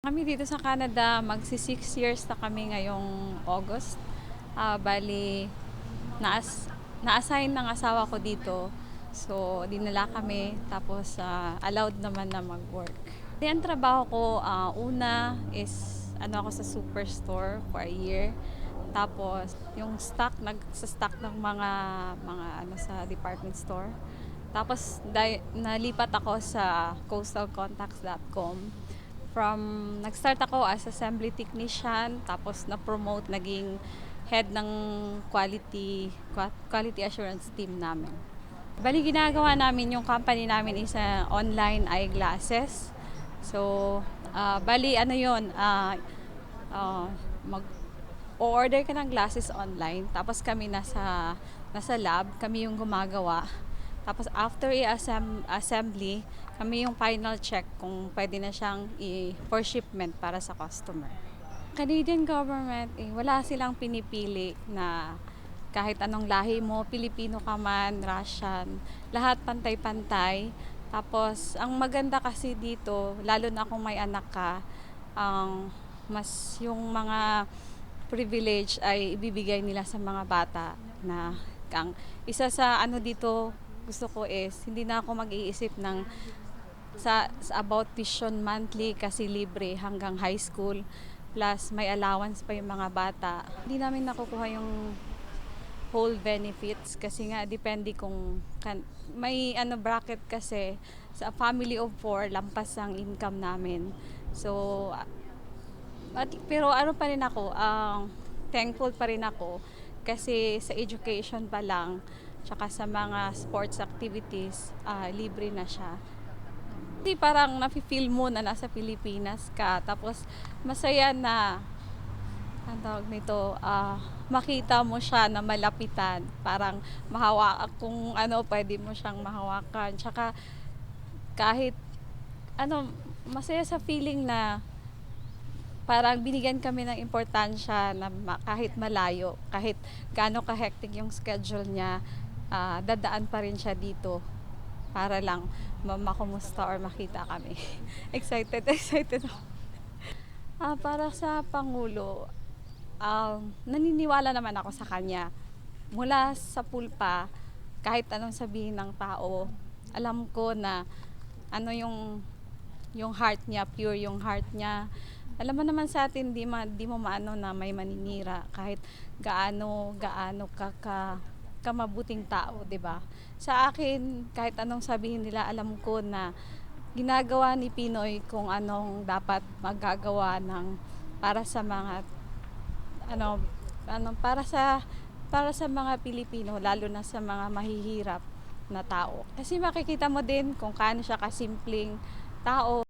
Kami dito sa Canada, magsi 6 years na kami ngayong August. Bali, na-assign ng asawa ko dito. So, dinala kami. Tapos, allowed naman na mag-work. Ang trabaho ko, una is, ako sa superstore for a year. Tapos, yung nagsa-stock ng mga sa department store. Tapos, nalipat ako sa coastalcontacts.com. Nag-start ako as assembly technician, tapos na-promote, naging head ng quality assurance team namin. Bali, ginagawa namin yung company namin is online eyeglasses. So, bali, yun, mag-order ka ng glasses online, tapos kami nasa lab, kami yung gumagawa. Tapos after assembly, kami yung final check kung pwede na siyang for shipment para sa customer. Canadian government, wala silang pinipili na kahit anong lahi mo, Pilipino ka man, Russian, lahat pantay-pantay. Tapos, ang maganda kasi dito, lalo na kung may anak ka, mas yung mga privilege ay ibibigay nila sa mga bata na isa sa dito gusto ko is hindi na ako mag-iisip sa about tuition monthly kasi libre hanggang high school, plus may allowance pa yung mga bata. Hindi namin nakukuha yung whole benefits kasi nga depende kung may bracket kasi sa family of 4 lampas ang income namin. So pero pa rin ako, thankful pa rin ako kasi sa education pa lang tsaka sa mga sports activities, libre na siya. Hindi, parang nafe-feel mo na nasa Pilipinas ka, tapos masaya na tawag nito, makita mo siya na malapitan, parang kung pwede mo siyang mahawakan, tsaka kahit masaya sa feeling na parang binigyan kami ng importansya na kahit malayo, kahit gaano ka-hectic yung schedule niya, dadaan pa rin siya dito para lang makumusta or makita kami. Excited ako. Para sa Pangulo, naniniwala naman ako sa kanya. Mula sa pulpa, kahit anong sabihin ng tao, alam ko na yung heart niya, pure yung heart niya. Alam mo naman sa atin, di mo maano na may maninira kahit gaano ka mabuting tao, 'di ba? Sa akin, kahit anong sabihin nila, alam ko na ginagawa ni Pinoy kung anong dapat magagawa para sa mga ano para sa mga Pilipino, lalo na sa mga mahihirap na tao. Kasi makikita mo din kung kaano siya kasimpleng tao,